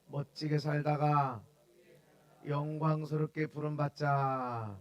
멋지게 살다가 영광스럽게 부름받자.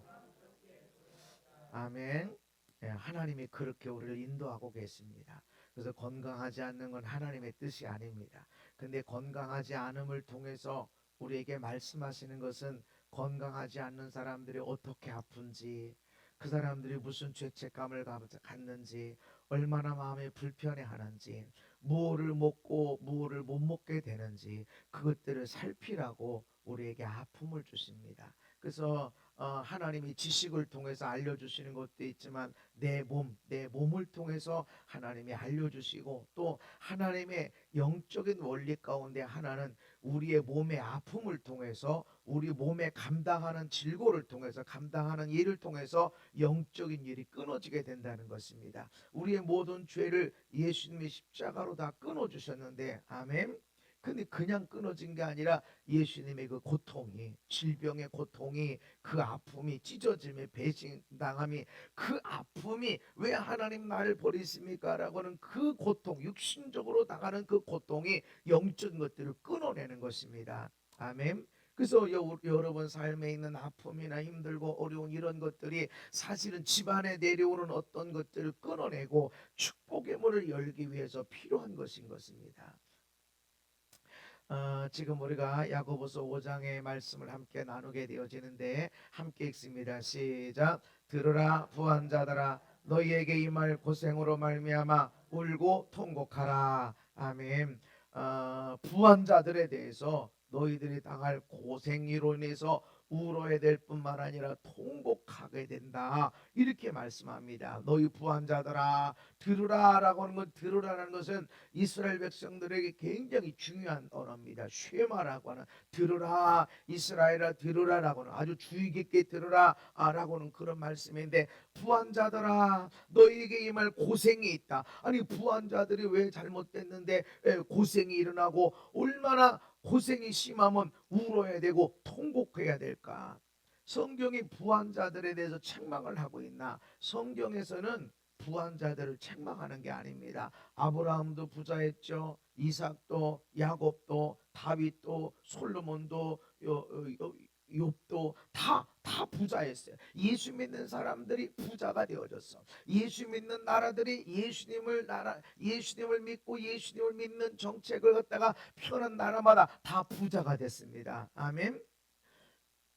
아멘. 예, 하나님이 그렇게 우리를 인도하고 계십니다. 그래서 건강하지 않는 건 하나님의 뜻이 아닙니다. 근데 건강하지 않음을 통해서 우리에게 말씀하시는 것은 건강하지 않는 사람들이 어떻게 아픈지, 그 사람들이 무슨 죄책감을 갖는지, 얼마나 마음이 불편해하는지, 무엇을 먹고 무엇을 못 먹게 되는지 그것들을 살피라고 우리에게 아픔을 주십니다. 그래서 하나님이 지식을 통해서 알려주시는 것도 있지만 내 몸을 통해서 하나님이 알려주시고, 또 하나님의 영적인 원리 가운데 하나는 우리의 몸의 아픔을 통해서, 우리 몸에 감당하는 질고를 통해서, 감당하는 일을 통해서 영적인 일이 끊어지게 된다는 것입니다. 우리의 모든 죄를 예수님이 십자가로 다 끊어주셨는데, 아멘. 근데 그냥 끊어진 게 아니라 예수님의 그 고통이, 질병의 고통이, 그 아픔이, 찢어짐의 배신당함이, 그 아픔이 왜 하나님 나를 버리십니까? 라고는 그 고통, 육신적으로 당하는 그 고통이 영적인 것들을 끊어내는 것입니다. 아멘. 그래서 여러분 삶에 있는 아픔이나 힘들고 어려운 이런 것들이 사실은 집안에 내려오는 어떤 것들을 끊어내고 축복의 문을 열기 위해서 필요한 것인 것입니다. 지금 우리가 야고보서 5장의 말씀을 함께 나누게 되어지는데, 함께 읽습니다. 시작. 들으라 부한 자들아, 너희에게 임할 고생으로 말미암아 울고 통곡하라. 아멘. 부한 자들에 대해서 너희들이 당할 고생으로 인해서 울어야 될 뿐만 아니라 통곡하게 된다, 이렇게 말씀합니다. 너희 부한 자들아, 들으라라고 하는 것, 들으라는 것은 이스라엘 백성들에게 굉장히 중요한 언어입니다. 쉐마라고 하는, 들으라 이스라엘아 들으라라고 하는, 아주 주의 깊게 들으라라고 하는 그런 말씀인데, 부한자들아 너희에게 임할 고생이 있다. 아니, 부한자들이 왜 잘못됐는데 고생이 일어나고, 얼마나 고생이 심하면 울어야 되고 통곡해야 될까? 성경이 부한자들에 대해서 책망을 하고 있나? 성경에서는 부한자들을 책망하는 게 아닙니다. 아브라함도 부자였죠. 이삭도, 야곱도, 다윗도, 솔로몬도, 욥도 다 부자였어요. 예수 믿는 사람들이 부자가 되어졌어. 예수 믿는 나라들이 예수님을 믿고 예수님을 믿는 정책을 갖다가 펴는 나라마다 다 부자가 됐습니다. 아멘.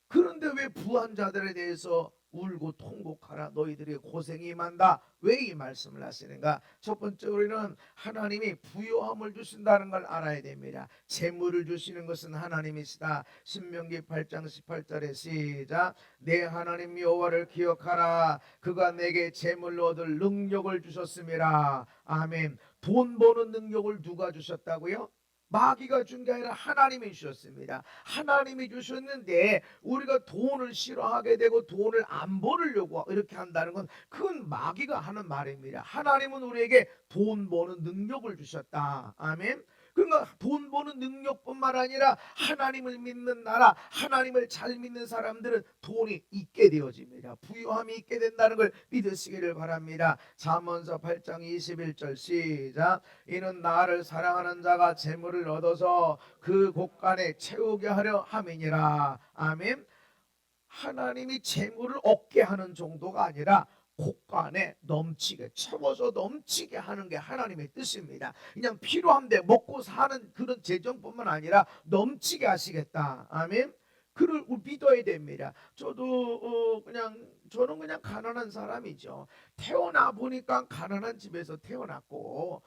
그런데 왜 부한 자들에 대해서 울고 통곡하라, 너희들이 고생이 임한다, 왜 이 말씀을 하시는가? 첫 번째, 우리는 하나님이 부요함을 주신다는 걸 알아야 됩니다. 재물을 주시는 것은 하나님이시다. 신명기 8장 18절에 시작. 내 하나님 여호와를 기억하라. 그가 내게 재물로 얻을 능력을 주셨음이라. 아멘. 돈 버는 능력을 누가 주셨다고요? 마귀가 준 게 아니라 하나님이 주셨습니다. 하나님이 주셨는데 우리가 돈을 싫어하게 되고 돈을 안 벌으려고 이렇게 한다는 건 그건 마귀가 하는 말입니다. 하나님은 우리에게 돈 버는 능력을 주셨다. 아멘. 그러니까 돈 버는 능력뿐만 아니라 하나님을 믿는 나라, 하나님을 잘 믿는 사람들은 돈이 있게 되어집니다. 부유함이 있게 된다는 걸 믿으시기를 바랍니다. 잠언서 8장 21절 시작. 이는 나를 사랑하는 자가 재물을 얻어서 그 곳간에 채우게 하려 함이니라. 아멘. 하나님이 재물을 얻게 하는 정도가 아니라 곳간에 넘치게, 채워서 넘치게 하는 게 하나님의 뜻입니다. 그냥 필요한데 먹고 사는 그런 재정뿐만 아니라 넘치게 하시겠다. 아멘. 그를 믿어야 됩니다. 저는 그냥 가난한 사람이죠. 태어나 보니까 가난한 집에서 태어났고,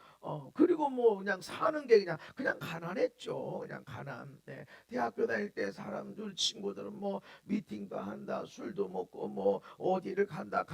그리고 뭐 그냥 사는 게 그냥 가난했죠. 그냥 가난. 네. 대학교 다닐 때 사람들, 친구들은 뭐 미팅도 한다, 술도 먹고 뭐 어디를 간다.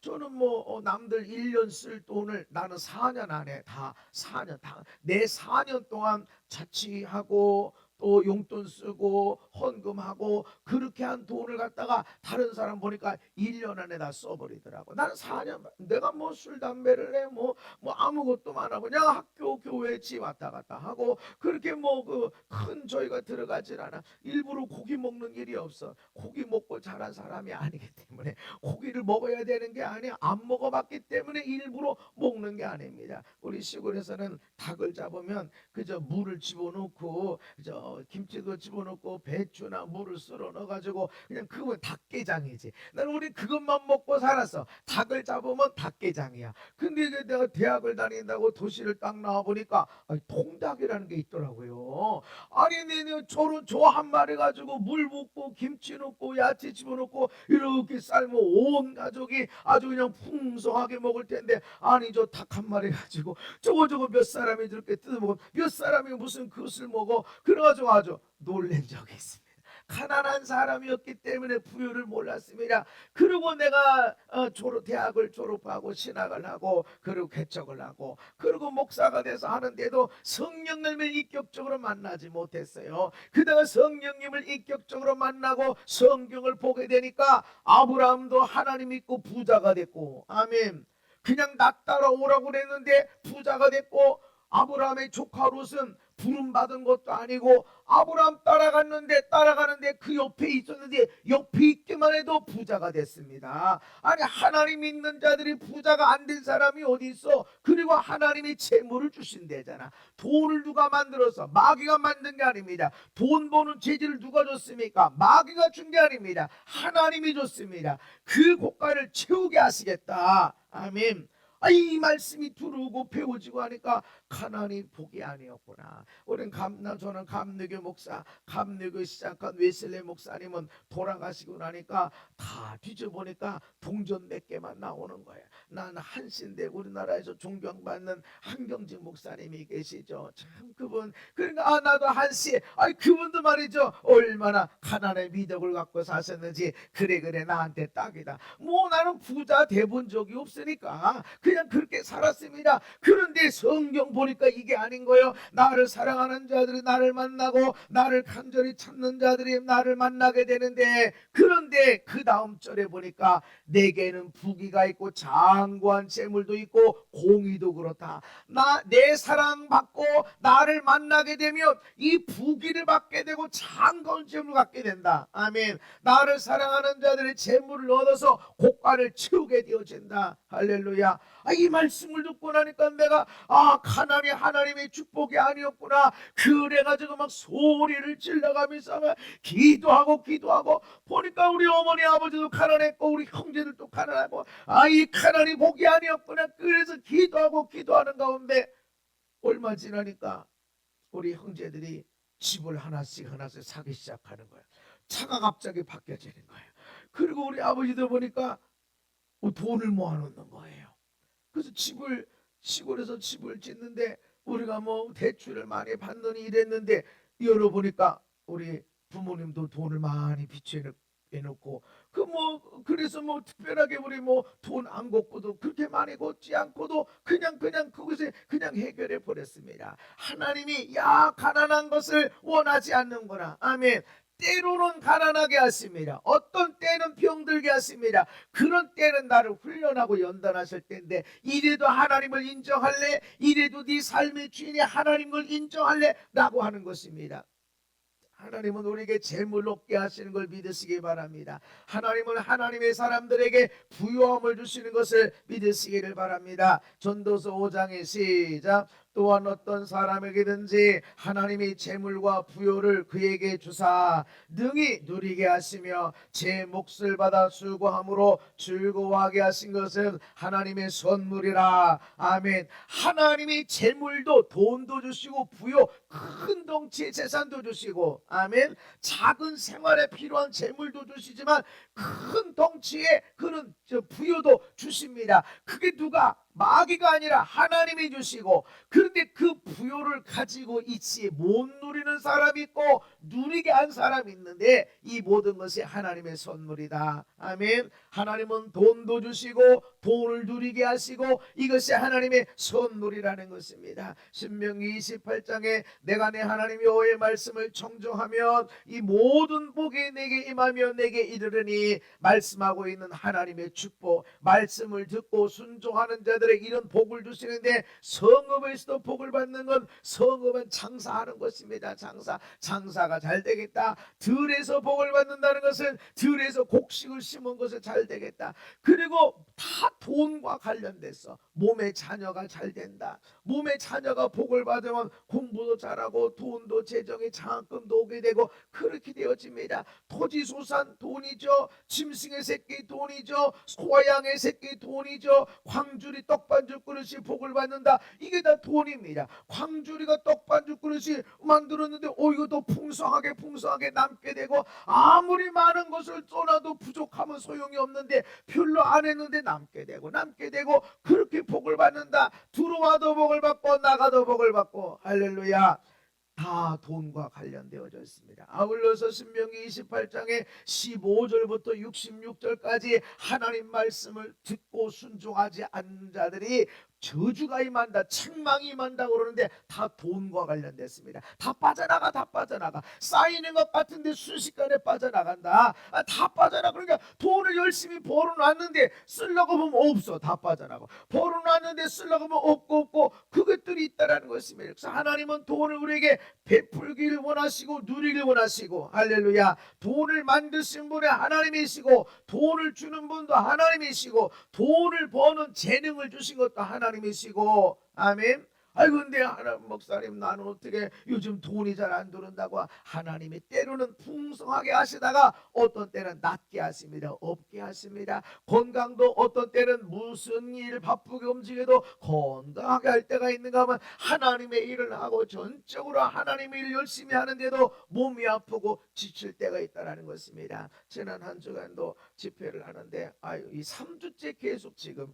저는 뭐 남들 1년 쓸 돈을 나는 4년 안에 다, 4년 내 4년 동안 자취하고 또 용돈 쓰고 헌금하고 그렇게 한 돈을 갖다가 다른 사람 보니까 1년 안에 다 써버리더라고. 나는 4년, 내가 뭐 술 담배를 뭐 아무것도 안 하고 그냥 학교 교회 집 왔다 갔다 하고, 그렇게 뭐 그 큰 저희가 들어가질 않아. 일부러 고기 먹는 일이 없어. 고기 먹고 자란 사람이 아니기 때문에, 고기를 먹어야 되는 게 아니야. 안 먹어봤기 때문에 일부러 먹는 게 아닙니다. 우리 시골에서는 닭을 잡으면 그저 물을 집어넣고 그저 김치도 집어넣고 배추나 물을 썰어 넣어가지고 그냥 그거 닭게장이지. 나는 우리 그것만 먹고 살았어. 닭을 잡으면 닭게장이야. 근데 이제 내가 대학을 다닌다고 도시를 딱 나와 보니까 통닭이라는 게 있더라고요. 아니 내가 저런 저 한 마리 가지고 물 붓고 김치 넣고 야채 집어넣고 이렇게 삶으면 온 가족이 아주 그냥 풍성하게 먹을 텐데, 아니 저 닭 한 마리 가지고 저거 몇 사람이 저렇게 뜯어먹어, 몇 사람이 무슨 그것을 먹어. 그래가지고 아주 놀란 적이 있습니다. 가난한 사람이었기 때문에 부유를 몰랐습니다. 그리고 내가 대학을 졸업하고 신학을 하고 그리고 개척을 하고 그리고 목사가 돼서 하는데도 성령님을 인격적으로 만나지 못했어요. 그다가 성령님을 인격적으로 만나고 성경을 보게 되니까 아브라함도 하나님 믿고 부자가 됐고, 아멘. 그냥 나 따라오라고 그랬는데 부자가 됐고, 아브라함의 조카 롯은 부름받은 것도 아니고 아브라함 따라가는데 그 옆에 있었는데 옆에 있기만 해도 부자가 됐습니다. 아니 하나님 믿는 자들이 부자가 안 된 사람이 어디 있어? 그리고 하나님이 재물을 주신대잖아. 돈을 누가 만들어서? 마귀가 만든 게 아닙니다. 돈 버는 재질을 누가 줬습니까? 마귀가 준 게 아닙니다. 하나님이 줬습니다. 그 고가를 채우게 하시겠다. 아멘. 이 말씀이 들어오고 배워지고 하니까 가난이 복이 아니었구나. 저는 감리교 목사, 감리교 시작한 웨슬레 목사님은 돌아가시고 나니까 다 뒤져보니까 동전 몇 개만 나오는 거예요. 난 한신대 우리나라에서 존경받는 한경직 목사님이 계시죠. 참 그분, 그러니까 나도 한시, 그분도 말이죠, 얼마나 가난의 미덕을 갖고 사셨는지. 그래 나한테 딱이다. 뭐 나는 부자 돼본 적이 없으니까 그냥 그렇게 살았습니다. 그런데 성경 보니까 이게 아닌 거예요. 나를 사랑하는 자들이 나를 만나고 나를 간절히 찾는 자들이 나를 만나게 되는데, 그런데 그 다음 절에 보니까 내게는 부귀가 있고 장구한 재물도 있고 공의도 그렇다. 내 사랑받고 나를 만나게 되면 이 부귀를 받게 되고 장구한 재물을 갖게 된다. 아멘. 나를 사랑하는 자들의 재물을 얻어서 고가를 채우게 되어진다. 할렐루야. 이 말씀을 듣고 나니까 내가 가난이 하나님의 축복이 아니었구나. 그래가지고 막 소리를 질러가면서 기도하고 보니까 우리 어머니 아버지도 가난했고 우리 형제들도 가난하고 이 가난이 복이 아니었구나. 그래서 기도하는 가운데 얼마 지나니까 우리 형제들이 집을 하나씩 사기 시작하는 거예요. 차가 갑자기 바뀌어지는 거예요. 그리고 우리 아버지도 보니까 돈을 모아놓는 거예요. 그래서 시골에서 집을 짓는데 우리가 뭐 대출을 많이 받느니 이랬는데, 열어보니까 우리 부모님도 돈을 많이 비춰놓고 그래서 특별하게 우리 돈 안 걷고도 그렇게 많이 걷지 않고도 그냥 그것에 그냥 해결해 버렸습니다. 하나님이 가난한 것을 원하지 않는구나. 아멘. 때로는 가난하게 하십니다. 어떤 때는 병들게 하십니다. 그런 때는 나를 훈련하고 연단하실 때인데, 이래도 하나님을 인정할래? 이래도 네 삶의 주인이 하나님을 인정할래? 라고 하는 것입니다. 하나님은 우리에게 재물 얻게 하시는 걸 믿으시기 바랍니다. 하나님은 하나님의 사람들에게 부유함을 주시는 것을 믿으시기를 바랍니다. 전도서 5장의 시작. 또한 어떤 사람에게든지 하나님이 재물과 부요를 그에게 주사 능히 누리게 하시며 제 몫을 받아 수고함으로 즐거워하게 하신 것은 하나님의 선물이라. 아멘. 하나님이 재물도 돈도 주시고 부요, 큰 덩치의 재산도 주시고, 아멘. 작은 생활에 필요한 재물도 주시지만 큰 덩치의 그런 부요도 주십니다. 그게 누가? 마귀가 아니라 하나님이 주시고, 그런데 그 부요를 가지고 있지 못 누리는 사람이 있고 누리게 한 사람이 있는데, 이 모든 것이 하나님의 선물이다. 아멘. 하나님은 돈도 주시고 돈을 누리게 하시고 이것이 하나님의 선물이라는 것입니다. 신명기 28장에 내가 내 하나님 여호와의 말씀을 청정하면 이 모든 복이 내게 임하며 내게 이르르니 말씀하고 있는 하나님의 축복, 말씀을 듣고 순종하는 자들 자들에게 이런 복을 주시는데, 성읍에서도 복을 받는 건 성읍은 장사하는 것입니다. 장사가 잘 되겠다. 들에서 복을 받는다는 것은 들에서 곡식을 심은 것에 잘 되겠다. 그리고 다 돈과 관련돼서 몸의 자녀가 잘 된다. 몸의 자녀가 복을 받으면 공부도 잘하고 돈도 재정에 장학금도 오게 되고 그렇게 되어집니다. 토지소산 돈이죠. 짐승의 새끼 돈이죠. 소양의 새끼 돈이죠. 광주리 떡반죽 그릇이 복을 받는다. 이게 다 돈입니다. 광주리가 떡반죽 그릇이 만들었는데 이거 더 풍성하게 남게 되고, 아무리 많은 것을 쏘놔도 부족하면 소용이 없는데 별로 안 했는데 남게 되고 그렇게 복을 받는다. 들어와도 복을 받고 나가도 복을 받고. 할렐루야. 다 돈과 관련되어져 있습니다. 아울러서 신명기 28장에 15절부터 66절까지 하나님 말씀을 듣고 순종하지 않는 자들이 저주가 임한다, 책망이 임한다 그러는데 다 돈과 관련됐습니다. 다 빠져나가. 쌓이는 것 같은데 순식간에 빠져나간다. 다 빠져나가. 그러니까 돈을 열심히 벌어놨는데 쓰려고 보면 없어. 다 빠져나가. 벌어놨는데 쓰려고 보면 없고 그것들이 있다라는 것입니다. 그래서 하나님은 돈을 우리에게 베풀기를 원하시고 누리기를 원하시고, 할렐루야. 돈을 만드신 분이 하나님이시고, 돈을 주는 분도 하나님이시고, 돈을 버는 재능을 주신 것도 하나님이시고. 아멘. 아이고 근데 하나님 목사님 나는 어떻게 요즘 돈이 잘 안 들어온다고. 하나님이 때로는 풍성하게 하시다가 어떤 때는 낮게 하십니다. 없게 하십니다. 건강도 어떤 때는 무슨 일 바쁘게 움직여도 건강하게 할 때가 있는가 하면 하나님의 일을 하고 전적으로 하나님의 일 열심히 하는데도 몸이 아프고 지칠 때가 있다는 것입니다. 지난 한 주간도 집회를 하는데 이 3주째 계속 지금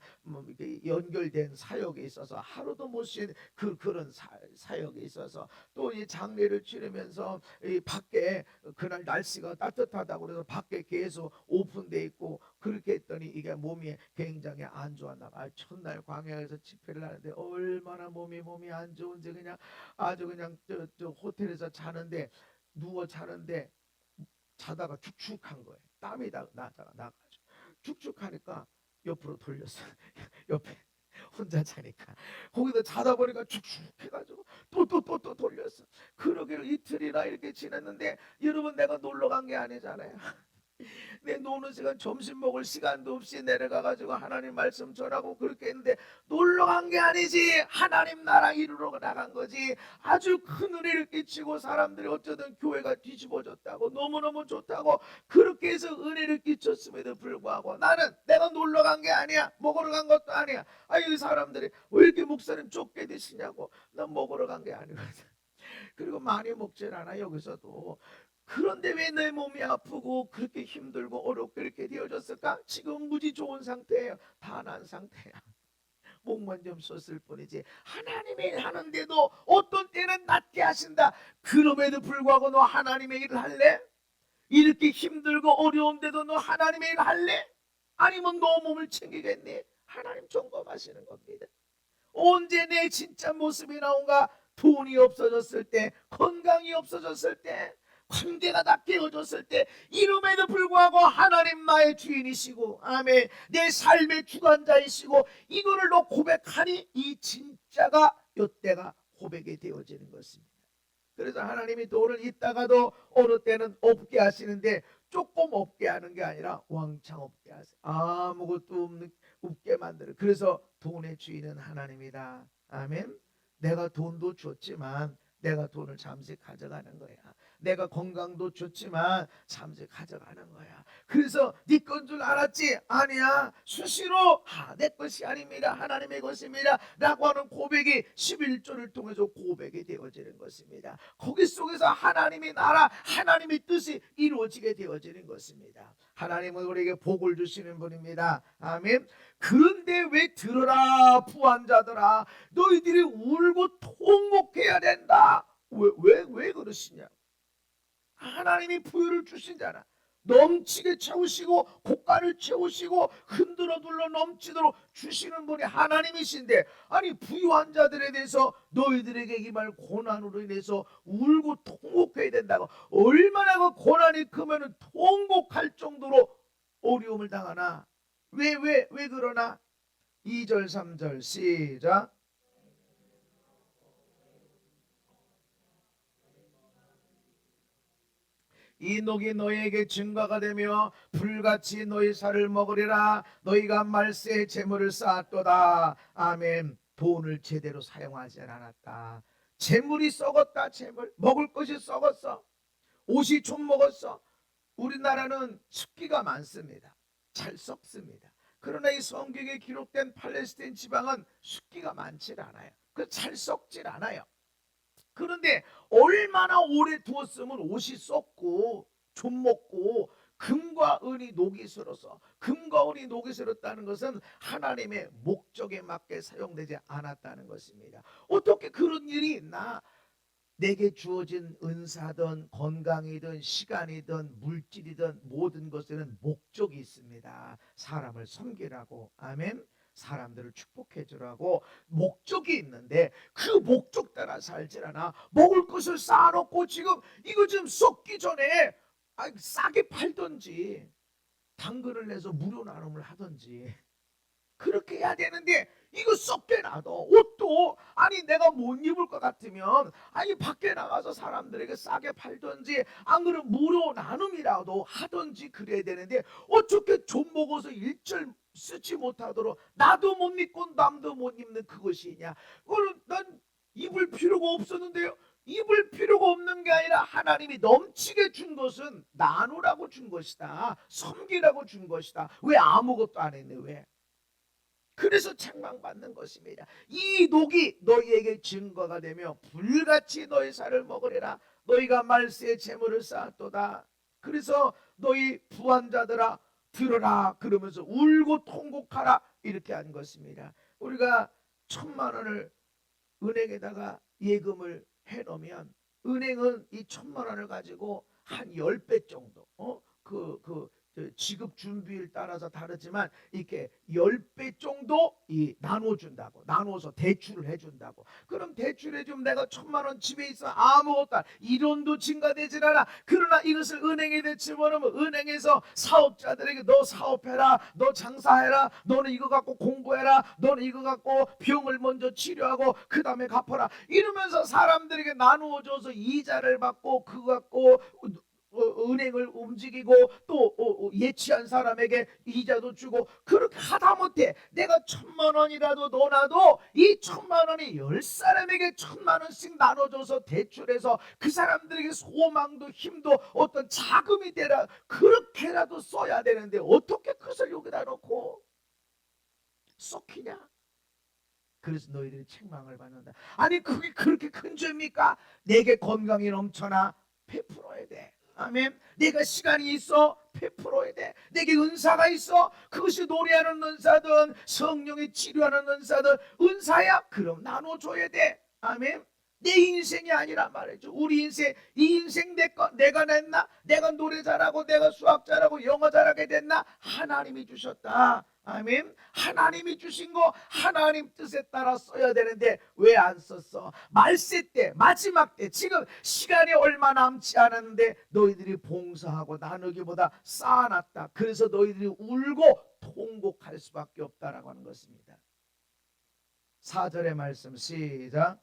연결된 사역에 있어서 하루도 못 쉰 그런 사역에 있어서, 또 이 장례를 치르면서 이 밖에 그날 날씨가 따뜻하다고 그래서 밖에 계속 오픈돼 있고 그렇게 했더니 이게 몸이 굉장히 안 좋았나 봐. 첫날 광야에서 집회를 하는데 얼마나 몸이 안 좋은지 그냥 아주 그냥 저 호텔에서 자는데 누워 자는데 자다가 축축한 거예요. 땀이 나가지고 축축하니까 옆으로 돌렸어. 옆에 혼자 자니까 거기다 자다 보니까 축축해가지고 또 돌렸어. 그러기를 이틀이나 이렇게 지냈는데, 여러분 내가 놀러 간 게 아니잖아요. 내 노는 시간, 점심 먹을 시간도 없이 내려가가지고 하나님 말씀 전하고 그렇게 했는데 놀러 간 게 아니지. 하나님 나라 이루러 나간 거지. 아주 큰 은혜를 끼치고 사람들이 어쩌든 교회가 뒤집어졌다고 너무너무 좋다고 그렇게 해서 은혜를 끼쳤음에도 불구하고 나는 내가 놀러 간 게 아니야. 먹으러 간 것도 아니야. 이 사람들이 왜 이렇게 목사님 좁게 드시냐고. 난 먹으러 간 게 아니거든. 그리고 많이 먹질 않아 여기서도. 그런데 왜 내 몸이 아프고 그렇게 힘들고 어렵게 이렇게 되어졌을까? 지금 무지 좋은 상태예요. 다 난 상태야. 목만 좀 썼을 뿐이지. 하나님의 일 하는데도 어떤 때는 낫게 하신다. 그럼에도 불구하고 너 하나님의 일을 할래? 이렇게 힘들고 어려운데도 너 하나님의 일을 할래? 아니면 너 몸을 챙기겠니? 하나님 점검하시는 겁니다. 언제 내 진짜 모습이 나온가? 돈이 없어졌을 때, 건강이 없어졌을 때, 관계가 다 깨어졌을 때, 이름에도 불구하고 하나님 나의 주인이시고, 아멘, 내 삶의 주관자이시고, 이거를 너 고백하니 이 진짜가 이때가 고백이 되어지는 것입니다. 그래서 하나님이 돈을 있다가도 어느 때는 없게 하시는데, 조금 없게 하는 게 아니라 왕창 없게 하세요. 아무것도 없게 만들어. 그래서 돈의 주인은 하나님이다. 아멘. 내가 돈도 줬지만 내가 돈을 잠시 가져가는 거야. 내가 건강도 줬지만 잠시 가져가는 거야. 그래서 네 건 줄 알았지? 아니야. 수시로 내 것이 아닙니다. 하나님의 것입니다 라고 하는 고백이 11조를 통해서 고백이 되어지는 것입니다. 거기 속에서 하나님의 나라, 하나님의 뜻이 이루어지게 되어지는 것입니다. 하나님은 우리에게 복을 주시는 분입니다. 아멘. 그런데 왜 들어라 부한자들아, 너희들이 울고 통곡해야 된다. 왜 그러시냐? 하나님이 부유를 주시잖아. 넘치게 채우시고 고가를 채우시고 흔들어 둘러 넘치도록 주시는 분이 하나님이신데, 아니 부유한 자들에 대해서 너희들에게 임할 고난으로 인해서 울고 통곡해야 된다고. 얼마나 그 고난이 크면 통곡할 정도로 어려움을 당하나. 왜 그러나? 2절 3절 시작. 이 녹이 너희에게 증거가 되며 불같이 너희 살을 먹으리라. 너희가 말세에 재물을 쌓았도다. 아멘. 돈을 제대로 사용하지 않았다. 재물이 썩었다. 재물 먹을 것이 썩었어. 옷이 좀 먹었어. 우리나라는 습기가 많습니다. 잘 썩습니다. 그러나 이 성경에 기록된 팔레스타인 지방은 습기가 많질 않아요. 그 잘 썩질 않아요. 그런데 얼마나 오래 두었으면 옷이 썩고 좀 먹고 금과 은이 녹이 슬어서, 금과 은이 녹이 슬었다는 것은 하나님의 목적에 맞게 사용되지 않았다는 것입니다. 어떻게 그런 일이 있나? 내게 주어진 은사든 건강이든 시간이든 물질이든 모든 것에는 목적이 있습니다. 사람을 섬기라고. 아멘. 사람들을 축복해 주라고 목적이 있는데 그 목적 따라 살질 않아. 먹을 것을 쌓아놓고 지금 이거 좀 썩기 전에 싸게 팔던지 당근을 내서 무료 나눔을 하던지 그렇게 해야 되는데 이거 썩게 놔둬. 옷도 아니 내가 못 입을 것 같으면 아니 밖에 나가서 사람들에게 싸게 팔던지 안 그러면 무료 나눔이라도 하던지 그래야 되는데 어떻게 좀 먹어서 일절 쓰지 못하도록 나도 못 입고 남도 못 입는 그것이냐. 그럼 난 입을 필요가 없었는데요. 입을 필요가 없는 게 아니라 하나님이 넘치게 준 것은 나누라고 준 것이다. 섬기라고 준 것이다. 왜 아무것도 안 했네. 왜? 그래서 책망받는 것입니다. 이 녹이 너희에게 증거가 되며 불같이 너희 살을 먹으리라. 너희가 말세에 재물을 쌓았도다. 그래서 너희 부한자들아 들어라 그러면서 울고 통곡하라 이렇게 한 것입니다. 우리가 1,000만 원을 은행에다가 예금을 해놓으면 은행은 이 1,000만 원을 가지고 한 10배 정도 지급 준비일 따라서 다르지만 이렇게 10배 정도 나눠준다고. 나눠서 대출을 해준다고. 그럼 대출해주면 내가 1,000만 원 집에 있어 아무것도 안, 1원도 증가되질 않아. 그러나 이것을 은행에 대치하면 은행에서 사업자들에게 너 사업해라, 너 장사해라, 너는 이거 갖고 공부해라, 너는 이거 갖고 병을 먼저 치료하고 그 다음에 갚아라 이러면서 사람들에게 나누어줘서 이자를 받고 그거 갖고 은행을 움직이고 또 예치한 사람에게 이자도 주고 그렇게 하다못해 내가 1,000만 원이라도 넣어놔도 이 1,000만 원이 10사람에게 1,000만 원씩 나눠줘서 대출해서 그 사람들에게 소망도 힘도 어떤 자금이 되라 그렇게라도 써야 되는데 어떻게 그것을 여기다 놓고 썩히냐. 그래서 너희들이 책망을 받는다. 아니 그게 그렇게 큰 죄입니까? 내게 건강이 넘쳐나 베풀어야 돼. 아멘. 내가 시간이 있어 베풀어야 돼. 내게 은사가 있어 그것이 노래하는 은사든 성령이 치료하는 은사든 은사야 그럼 나눠줘야 돼. 아멘. 내 인생이 아니라 말이죠. 우리 인생 이 인생 내가 냈나? 내가 노래 잘하고 내가 수학 잘하고 영어 잘하게 됐나? 하나님이 주셨다. 아멘. 하나님이 주신 거 하나님 뜻에 따라 써야 되는데 왜 안 썼어? 말세 때 마지막 때 지금 시간이 얼마 남지 않았는데 너희들이 봉사하고 나누기보다 쌓아놨다. 그래서 너희들이 울고 통곡할 수밖에 없다라고 하는 것입니다. 4절의 말씀 시작.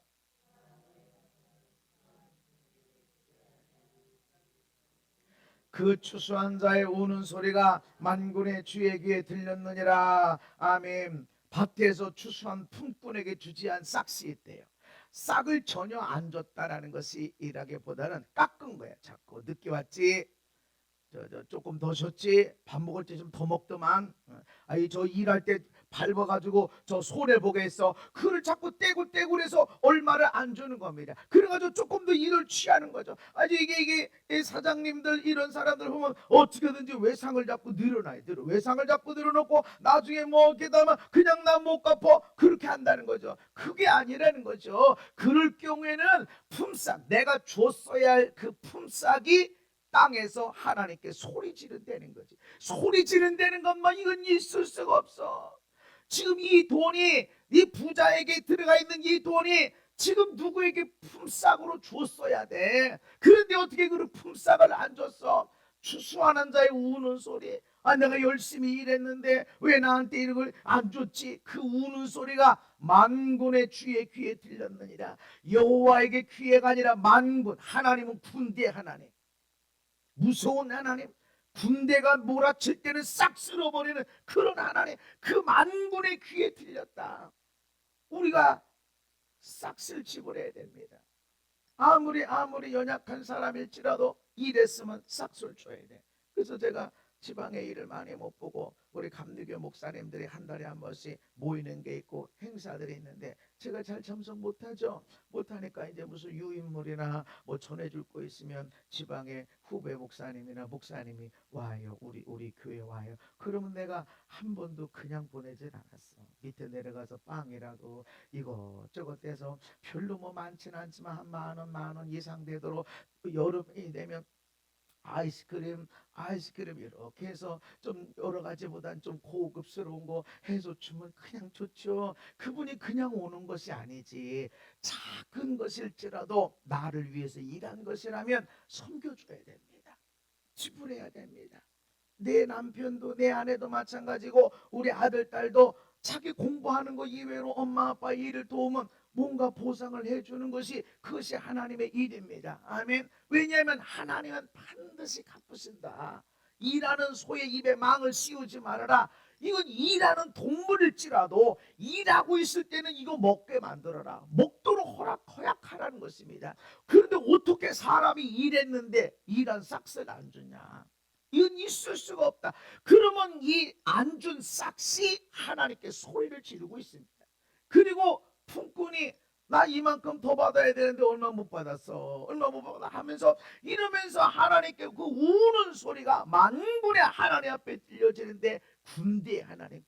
그 추수한 자의 우는 소리가 만군의 주의 귀에 들렸느니라. 아멘. 밭에서 추수한 품꾼에게 주지 않은 싹시 있대요. 싹을 전혀 안 줬다라는 것이 이라기보다는 깎은 거야. 자꾸 늦게 왔지, 조금 더 줬지, 밥 먹을 때 좀 더 먹더만, 아이 저 일할 때 밟아가지고 저 손해 보게 했어. 그를 자꾸 떼고 해서 얼마를 안 주는 겁니다. 그래가지고 조금 더 일을 취하는 거죠. 아주 이게 사장님들 이런 사람들 보면 어떻게든지 외상을 자꾸 늘어나요. 외상을 자꾸 늘어놓고 나중에 뭐 게다가 그냥 나 못 갚아 그렇게 한다는 거죠. 그게 아니라는 거죠. 그럴 경우에는 품삯, 내가 줬어야 할 그 품삯이 땅에서 하나님께 소리 지른다는 거지. 소리 지른다는 것만 이건 있을 수가 없어. 지금 이 돈이 이 부자에게 들어가 있는 이 돈이 지금 누구에게 품삯으로 줬어야 돼. 그런데 어떻게 그 품삯을 안 줬어? 추수하는 자의 우는 소리. 아, 내가 열심히 일했는데 왜 나한테 이런 걸 안 줬지? 그 우는 소리가 만군의 주의 귀에 들렸느니라. 여호와에게 귀에가 아니라 만군, 하나님은 군대 하나님, 무서운 하나님, 군대가 몰아칠 때는 싹 쓸어버리는 그런 하나님, 그 만군의 귀에 들렸다. 우리가 싹쓸 지불해야 됩니다. 아무리 연약한 사람일지라도 일했으면 싹쓸 줘야 돼. 그래서 제가 지방에 일을 많이 못 보고 우리 감리교 목사님들이 한 달에 한 번씩 모이는 게 있고 행사들이 있는데 제가 잘 참석 못하죠. 못하니까 이제 무슨 유인물이나 뭐 전해줄 거 있으면 지방에 후배 목사님이나 목사님이 와요. 우리 교회 와요. 그러면 내가 한 번도 그냥 보내질 않았어. 밑에 내려가서 빵이라도 이것저것 떼서 별로 뭐 많지는 않지만 한 만 원 이상 되도록 여름이 되면 아이스크림 이렇게 해서 좀 여러 가지보단 좀 고급스러운 거 해서 주면 그냥 좋죠. 그분이 그냥 오는 것이 아니지. 작은 것일지라도 나를 위해서 일한 것이라면 섬겨줘야 됩니다. 지불해야 됩니다. 내 남편도 내 아내도 마찬가지고 우리 아들 딸도 자기 공부하는 거 이외로 엄마 아빠 일을 도우면 뭔가 보상을 해주는 것이 그것이 하나님의 일입니다. 아멘. 왜냐하면 하나님은 반드시 갚으신다. 일하는 소의 입에 망을 씌우지 말아라. 이건 일하는 동물일지라도 일하고 있을 때는 이거 먹게 만들어라. 먹도록 허약하라는 것입니다. 그런데 어떻게 사람이 일했는데 일한 싹스를 안 주냐? 이건 있을 수가 없다. 그러면 이 안 준 싹시 하나님께 소리를 지르고 있습니다. 그리고 품꾼이 나 이만큼 더 받아야 되는데 얼마 못 받았어, 얼마 못 받아 하면서 이러면서 하나님께 그 우는 소리가 만군의 하나님 앞에 들려지는데 군대 하나님,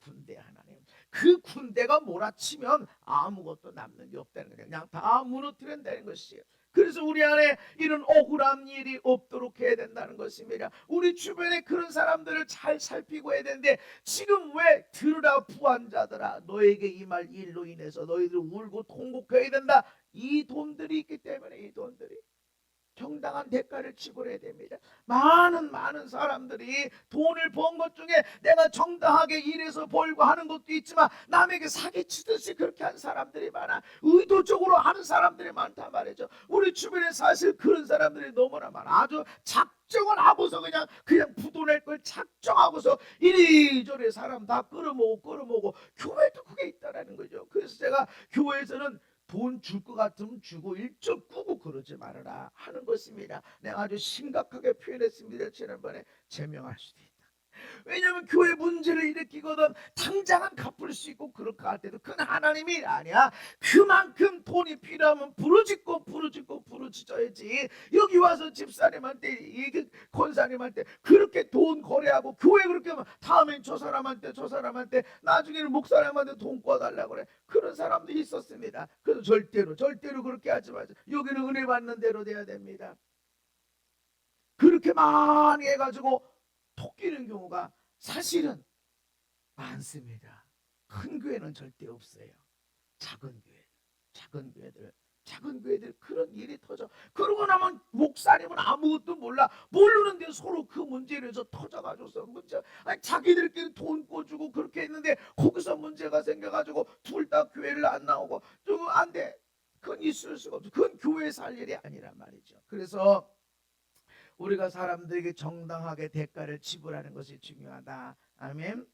그 군대가 몰아치면 아무것도 남는 게 없다는 거예요. 그냥 다 무너뜨린다는 것이에요. 그래서 우리 안에 이런 억울한 일이 없도록 해야 된다는 것입니다. 우리 주변에 그런 사람들을 잘 살피고 해야 되는데 지금 왜 들으라 부한자들아 너에게 임할 일로 인해서 너희들 울고 통곡해야 된다. 이 돈들이 있기 때문에 이 돈들이 정당한 대가를 지불해야 됩니다. 많은 사람들이 돈을 번 것 중에 내가 정당하게 일해서 벌고 하는 것도 있지만 남에게 사기치듯이 그렇게 한 사람들이 많아. 의도적으로 하는 사람들이 많단 말이죠. 우리 주변에 사실 그런 사람들이 너무나 많아. 아주 작정을 하고서 그냥 부도낼 걸 작정하고서 이리저리 사람 다 끌어모으고 교회도 그게 있다라는 거죠. 그래서 제가 교회에서는 돈 줄 것 같으면 주고 일절 꾸고 그러지 말아라 하는 것입니다. 내가 아주 심각하게 표현했습니다. 지난번에 제명할 수도 있다. 왜냐하면 교회 문제를 일으키거든 당장은 갚을 수 있고 그렇게 할 때도 그건 하나님이 아니야. 그만큼 돈이 필요하면 부르짖어야지. 여기 와서 집사님한테 권사님한테 그렇게 돈 거래하고 교회 그렇게 하면 다음엔 저 사람한테 나중에는 목사님한테 돈 꿔달라고 그래. 그런 사람도 있었습니다. 그래서 절대로 그렇게 하지 마세요. 여기는 은혜 받는 대로 돼야 됩니다. 그렇게 많이 해가지고 토끼는 경우가 사실은 많습니다. 큰 교회는 절대 없어요. 작은 교회들 그런 일이 터져. 그러고 나면 목사님은 아무것도 몰라. 모르는데 서로 그 문제를 해서 터져가지고서 문제. 아니, 자기들끼리 돈 꿔주고 그렇게 했는데 거기서 문제가 생겨가지고 둘 다 교회를 안 나오고 좀 안 돼. 그건 있을 수가 없어. 그건 교회 살 일이 아니란 말이죠. 그래서 우리가 사람들에게 정당하게 대가를 지불하는 것이 중요하다. 아멘.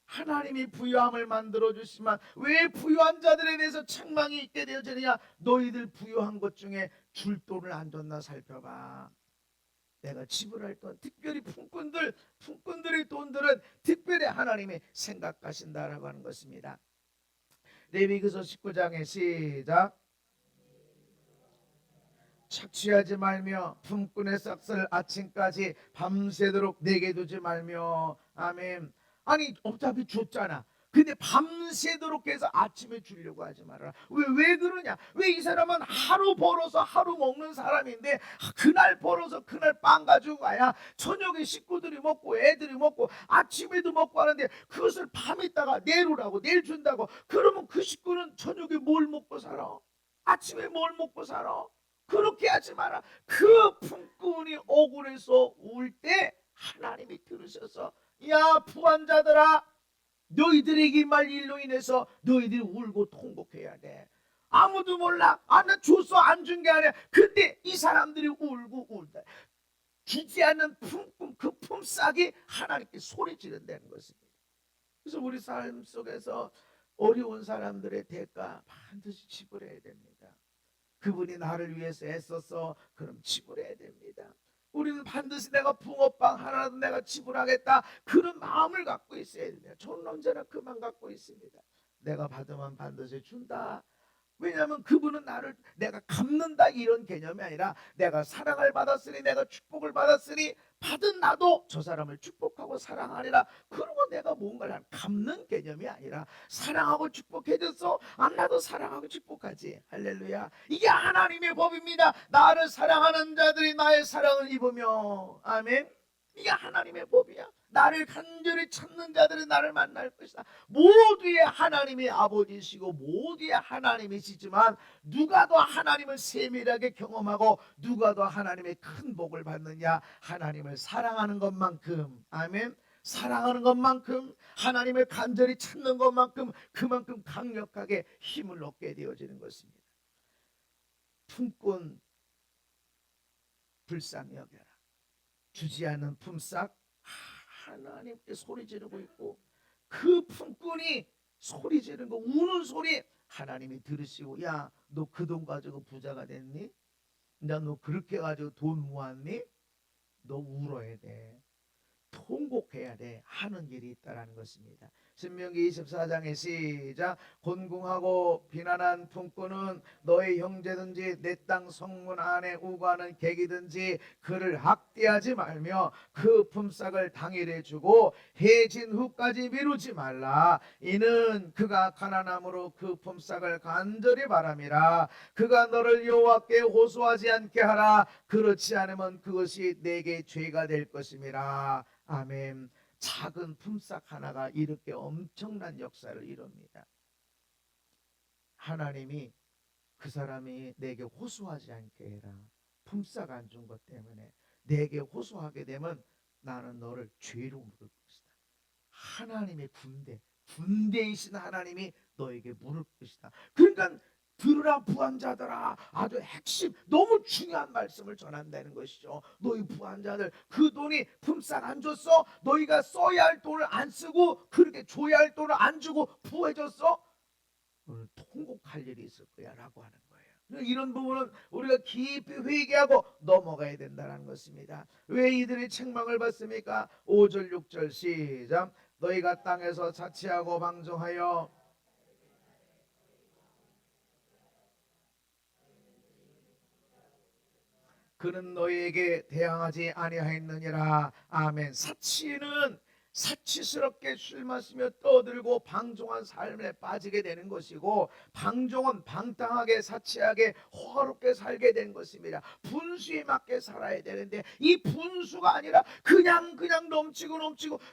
하나님이 부유함을 만들어 주시면 왜 부유한 자들에 대해서 책망이 있게 되어지느냐? 너희들 부유한 것 중에 줄 돈을 안 줬나 살펴봐. 내가 지불할 돈, 특별히 품꾼들의 돈들은 특별히 하나님이 생각하신다라고 하는 것입니다. 레위기서 19장에 시작. 착취하지 말며 품꾼의 싹을 아침까지 밤새도록 내게 두지 말며. 아멘. 아니 어차피 줬잖아. 근데 밤새도록 해서 아침에 주려고 하지 말아라. 왜 그러냐? 왜 이 사람은 하루 벌어서 하루 먹는 사람인데 그날 벌어서 그날 빵 가지고 가야 저녁에 식구들이 먹고 애들이 먹고 아침에도 먹고 하는데 그것을 밤 있다가 내일 오라고 내일 준다고 그러면 그 식구는 저녁에 뭘 먹고 살아? 아침에 뭘 먹고 살아? 그렇게 하지 마라. 그 품꾼이 억울해서 울 때 하나님이 들으셔서 야 부한자들아, 너희들에게 이 말 일로 인해서 너희들이 울고 통곡해야 돼. 아무도 몰라. 나 줬어 안 준 게 아니야. 근데 이 사람들이 울고 울다. 주지 않는 품꾼, 그 품삯이 하나님께 소리 지른다는 것입니다. 그래서 우리 삶 속에서 어려운 사람들의 대가 반드시 지불해야 됩니다. 그분이 나를 위해서 애써서 그럼 지불해야 됩니다. 우리는 반드시 내가 붕어빵 하나라도 내가 지불하겠다, 그런 마음을 갖고 있어야 됩니다. 저는 언제나 그 마음 갖고 있습니다. 내가 받으면 반드시 준다. 왜냐하면 그분은 나를 내가 갚는다 이런 개념이 아니라, 내가 사랑을 받았으니, 내가 축복을 받았으니 받은 나도 저 사람을 축복하고 사랑하리라. 그러고 내가 뭔가를 갚는 개념이 아니라, 사랑하고 축복해줬어, 나도 사랑하고 축복하지. 할렐루야. 이게 하나님의 법입니다. 나를 사랑하는 자들이 나의 사랑을 입으며, 아멘. 이게 하나님의 법이야. 나를 간절히 찾는 자들은 나를 만날 것이다. 모두의 하나님의 아버지시고 모두의 하나님이시지만, 누가 더 하나님을 세밀하게 경험하고 누가 더 하나님의 큰 복을 받느냐? 하나님을 사랑하는 것만큼, 아멘, 사랑하는 것만큼, 하나님을 간절히 찾는 것만큼 그만큼 강력하게 힘을 얻게 되어지는 것입니다. 품꾼 불쌍히 여겨라. 주지 않는 품삯 하나님께 소리 지르고 있고, 그 품꾼이 소리 지르는 거, 우는 소리 하나님이 들으시고, 야 너 그 돈 가지고 부자가 됐니? 나 너 그렇게 가지고 돈 모았니? 너 울어야 돼, 통곡해야 돼 하는 일이 있다라는 것입니다. 신명기 24장의 시작. 곤궁하고 비난한 품꾼은 너의 형제든지 내 땅 성문 안에 우거하는 객이든지 그를 학대하지 말며 그 품삯을 당일에 주고 해진 후까지 미루지 말라. 이는 그가 가난함으로 그 품삯을 간절히 바람이라. 그가 너를 여호와께 호소하지 않게 하라. 그렇지 않으면 그것이 내게 죄가 될 것임이라. 아멘. 작은 품삯 하나가 이렇게 엄청난 역사를 이룹니다. 하나님이 그 사람이 내게 호소하지 않게 해라. 품삯 안 준 것 때문에 내게 호소하게 되면 나는 너를 죄로 물을 것이다. 하나님의 군대이신 하나님이 너에게 물을 것이다. 그러니까 들으라 부한자들아, 아주 핵심 너무 중요한 말씀을 전한다는 것이죠. 너희 부한자들, 그 돈이 품삯 안 줬어? 너희가 써야 할 돈을 안 쓰고 그렇게 줘야 할 돈을 안 주고 부해줬어? 오늘 통곡할 일이 있을 거야 라고 하는 거예요. 이런 부분은 우리가 깊이 회개하고 넘어가야 된다는 것입니다. 왜 이들이 책망을 받습니까? 5절 6절 시작. 너희가 땅에서 자치하고 방종하여 그는 너희에게 대항하지 아니하였느니라. 아멘. 사치는 사치스럽게 술 마시며 떠들고 방종한 삶에 빠지게 되는 것이고, 방종은 방탕하게 사치하게 호화롭게 살게 된 것입니다. 분수에 맞게 살아야 되는데 이 분수가 아니라 그냥 넘치고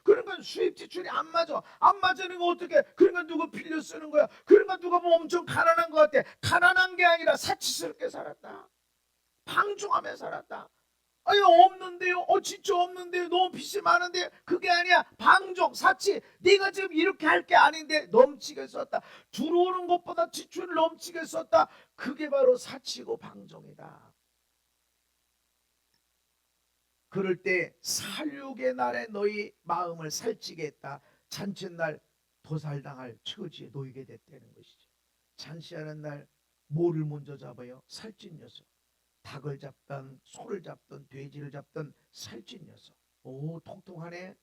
그러니까 수입 지출이 안 맞아. 안 맞으는 거 어떻게? 그러니까 누구 빌려 쓰는 거야. 그러니까 누가 뭐 엄청 가난한 것 같아. 가난한 게 아니라 사치스럽게 살았다. 방종하며 살았다. 아니 없는데요. 진짜 없는데요. 너무 빚이 많은데. 그게 아니야. 방종, 사치. 네가 지금 이렇게 할 게 아닌데 넘치게 썼다. 들어오는 것보다 지출을 넘치게 썼다. 그게 바로 사치고 방종이다. 그럴 때 살육의 날에 너희 마음을 살찌게 했다. 잔칫날 도살당할 처지에 놓이게 됐다는 것이죠. 잔치하는 날 뭐를 먼저 잡아요? 살찐 녀석. 닭을 잡던 소를 잡던 돼지를 잡던 살찐 녀석. 오, 통통하네.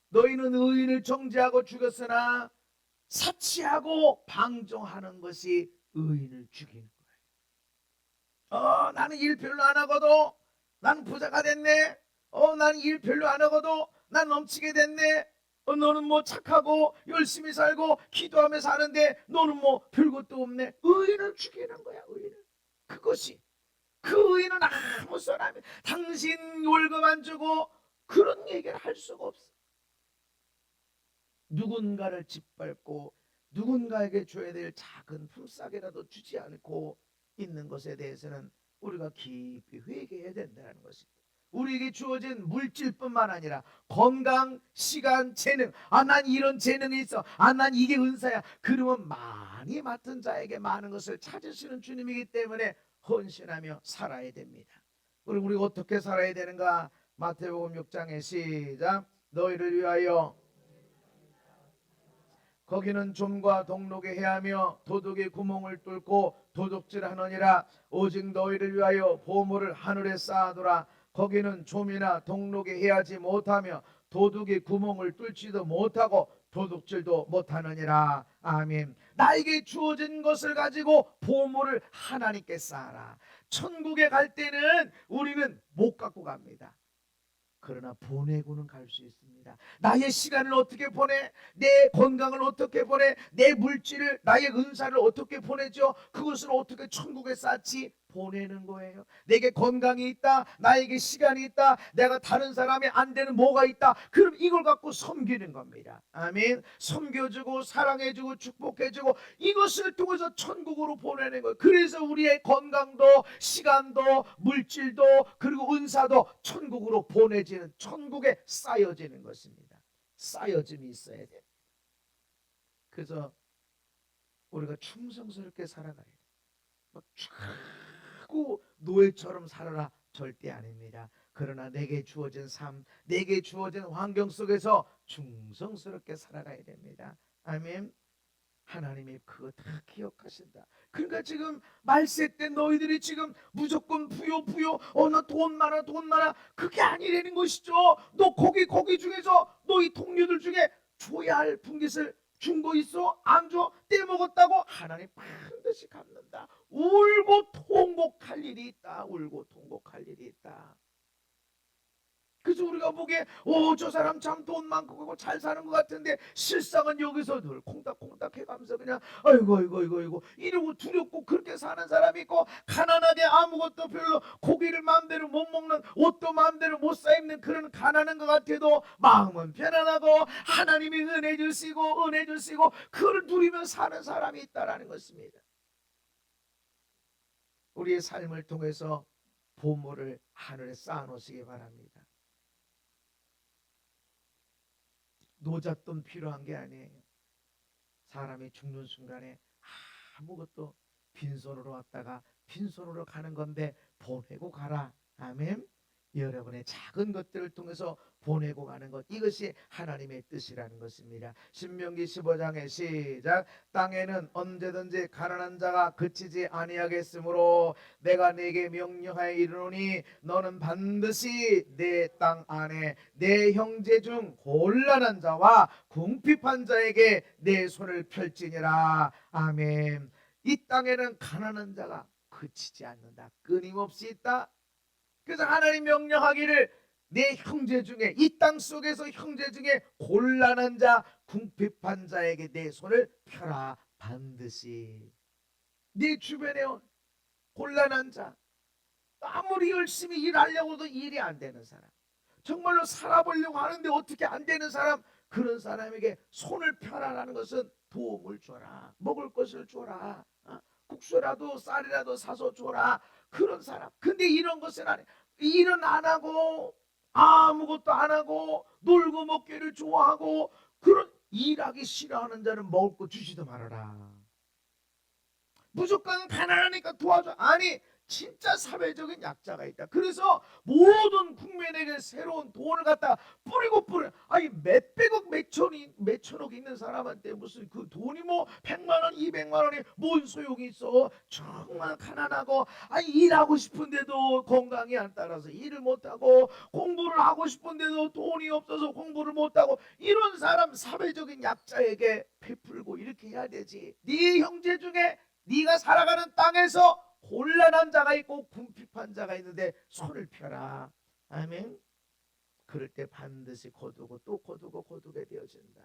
너희는 의인을 정죄하고 죽였으나 사치하고 방종하는 것이 의인을 죽이는 거예요. 나는 일 별로 안 하고도 난 부자가 됐네. 나는 일 별로 안 하고도 난 넘치게 됐네. 너는 뭐 착하고 열심히 살고 기도하며 사는데 너는 뭐 별것도 없네. 의인을 죽이는 거야. 의인을. 그것이, 그 의인은 아무 사람이 당신 월급 안 주고 그런 얘기를 할 수가 없어. 누군가를 짓밟고 누군가에게 줘야 될 작은 품삯이라도 주지 않고 있는 것에 대해서는 우리가 깊이 회개해야 된다는 것입니다. 우리에게 주어진 물질뿐만 아니라 건강, 시간, 재능. 난 이런 재능이 있어. 난 이게 은사야. 그러면 많이 맡은 자에게 많은 것을 찾으시는 주님이기 때문에 헌신하며 살아야 됩니다. 그리고 우리가 어떻게 살아야 되는가? 마태복음 6장의 시작. 너희를 위하여 거기는 좀과 동록에 해하며 도둑의 구멍을 뚫고 도둑질하느니라. 오직 너희를 위하여 보물을 하늘에 쌓아두라. 거기는 좀이나 동록에 해하지 못하며 도둑의 구멍을 뚫지도 못하고 도둑질도 못하느니라. 아멘. 나에게 주어진 것을 가지고 보물을 하나님께 쌓아라. 천국에 갈 때는 우리는 못 갖고 갑니다. 그러나 보내고는 갈 수 있습니다. 나의 시간을 어떻게 보내? 내 건강을 어떻게 보내? 내 물질을, 나의 은사를 어떻게 보내죠? 그것을 어떻게 천국에 쌓지? 보내는 거예요. 내게 건강이 있다, 나에게 시간이 있다, 내가 다른 사람이 안 되는 뭐가 있다. 그럼 이걸 갖고 섬기는 겁니다. 아멘. 섬겨주고 사랑해주고 축복해주고 이것을 통해서 천국으로 보내는 거예요. 그래서 우리의 건강도 시간도 물질도 그리고 은사도 천국으로 보내지는, 천국에 쌓여지는 것입니다. 쌓여짐이 있어야 돼요. 그래서 우리가 충성스럽게 살아가야 돼요. 자꾸 노예처럼 살아라, 절대 아닙니다. 그러나 내게 주어진 삶, 내게 주어진 환경 속에서 충성스럽게 살아가야 됩니다. 아멘. 하나님이 그거 다 기억하신다. 그러니까 지금 말세 때 너희들이 지금 무조건 부요 나 돈 많아 그게 아니라는 것이죠. 너 거기 중에서 너희 동료들 중에 줘야 할 분깃을 준 거 있어? 안 줘? 떼먹었다고? 하나님 반드시 갚는다. 울고 통곡할 일이 있다. 울고 통곡할 일이 있다. 그래서 우리가 보기에 저 사람 참 돈 많고 잘 사는 것 같은데 실상은 여기서 늘 콩닥콩닥 해가면서 그냥 아이고 이러고 두렵고 그렇게 사는 사람이 있고, 가난하게 아무것도 별로 고기를 마음대로 못 먹는, 옷도 마음대로 못 사 입는 그런 가난한 것 같아도 마음은 편안하고 하나님이 은혜 주시고 그를 누리며 사는 사람이 있다라는 것입니다. 우리의 삶을 통해서 보물을 하늘에 쌓아놓으시기 바랍니다. 노잣돈 필요한 게 아니에요. 사람이 죽는 순간에 아무것도 빈손으로 왔다가 빈손으로 가는 건데 보내고 가라. 아멘. 여러분의 작은 것들을 통해서 보내고 가는 것, 이것이 하나님의 뜻이라는 것입니다. 신명기 15장의 시작. 땅에는 언제든지 가난한 자가 그치지 아니하겠으므로 내가 네게 명령하여 이르노니 너는 반드시 내 땅 안에 내 형제 중 곤란한 자와 궁핍한 자에게 내 손을 펼지니라. 아멘. 이 땅에는 가난한 자가 그치지 않는다. 끊임없이 있다. 그래서 하나님 명령하기를 내 형제 중에, 이 땅 속에서 형제 중에 곤란한 자 궁핍한 자에게 내 손을 펴라. 반드시 네 주변에 곤란한 자, 아무리 열심히 일하려고도 일이 안 되는 사람, 정말로 살아보려고 하는데 어떻게 안 되는 사람, 그런 사람에게 손을 펴라라는 것은 도움을 줘라, 먹을 것을 줘라, 국수라도 쌀이라도 사서 줘라. 그런 사람. 근데 이런 것은 안 해. 일은 안 하고 아무것도 안 하고 놀고 먹기를 좋아하고, 그런 일하기 싫어하는 자는 먹을 거 주지도 말아라. 무조건 가난하니까 도와줘. 아니, 진짜 사회적인 약자가 있다. 그래서 모든 국민에게 새로운 돈을 갖다 뿌리고 아니 몇백억 몇천억 있는 사람한테 무슨 그 돈이 뭐 100만 원 200만 원이 뭔 소용이 있어. 정말 가난하고, 아니 일하고 싶은데도 건강이 안 따라서 일을 못하고, 공부를 하고 싶은데도 돈이 없어서 공부를 못하고, 이런 사람 사회적인 약자에게 베풀고 이렇게 해야 되지. 네 형제 중에 네가 살아가는 땅에서 곤란한 자가 있고 궁핍한 자가 있는데 손을 펴라. 아멘. 그럴 때 반드시 거두고 또 거두게 되어진다.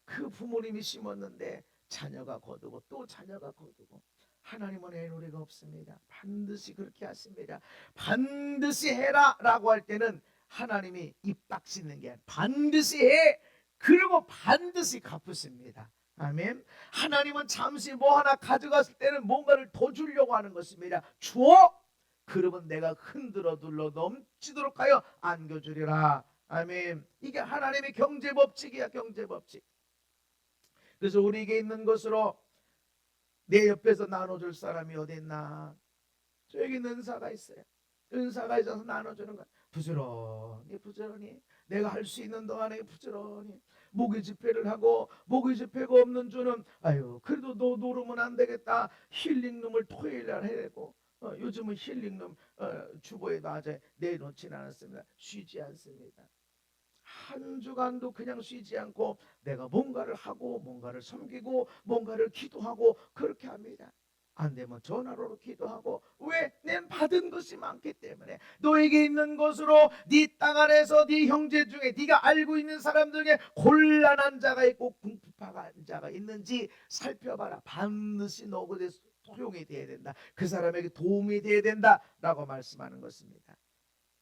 그 부모님이 심었는데 자녀가 거두고 또 자녀가 거두고. 하나님은 애노리가 없습니다. 반드시 그렇게 하십니다. 반드시 해라 라고 할 때는 하나님이 입 닥치는 게 아니라 반드시 해, 그리고 반드시 갚으십니다. 아멘. 하나님은 잠시 뭐 하나 가져갔을 때는 뭔가를 더 주려고 하는 것입니다. 주어, 그러면 내가 흔들어 둘러 넘치도록 하여 안겨주리라. 아멘. 이게 하나님의 경제 법칙이야, 경제 법칙. 그래서 우리에게 있는 것으로 내 옆에서 나눠줄 사람이 어디 있나? 저에게 은사가 있어요. 은사가 있어서 나눠주는 거야. 부지런히 부지런히 내가 할 수 있는 동안에 부지런히 모기 집회를 하고, 모기 집회가 없는 주는 아유 그래도 너 노르면 안 되겠다. 힐링룸을 토요일날 해야 되고, 요즘은 힐링룸 주보에도 아직 내놓지는 않았습니다. 쉬지 않습니다. 한 주간도 그냥 쉬지 않고 내가 뭔가를 하고 뭔가를 섬기고 뭔가를 기도하고 그렇게 합니다. 안 되면 전화로 기도하고. 왜? 난 받은 것이 많기 때문에. 너에게 있는 것으로 네 땅 안에서 네 형제 중에 네가 알고 있는 사람 중에 곤란한 자가 있고 궁핍한 자가 있는지 살펴봐라. 반드시 너에게 소용이 되어야 된다. 그 사람에게 도움이 되어야 된다라고 말씀하는 것입니다.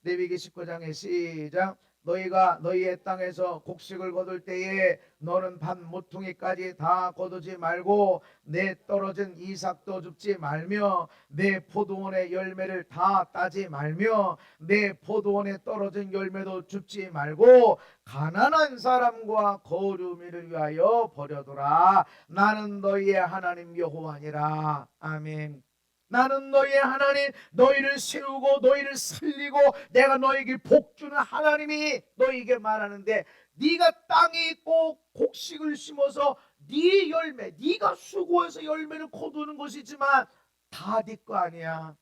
레위기 19장의 시작. 너희가 너희의 땅에서 곡식을 거둘 때에 너는 반 모퉁이까지 다 거두지 말고 내 떨어진 이삭도 줍지 말며 내 포도원의 열매를 다 따지 말며 내 포도원에 떨어진 열매도 줍지 말고 가난한 사람과 거류미를 위하여 버려두라. 나는 너희의 하나님 여호와니라. 아멘. 나는 너희의 하나님, 너희를 세우고 너희를 살리고 내가 너희에게 복주는 하나님이 너희에게 말하는데, 네가 땅에 있고 곡식을 심어서 네 열매, 네가 수고해서 열매를 거두는 것이지만 다 네 거 아니야.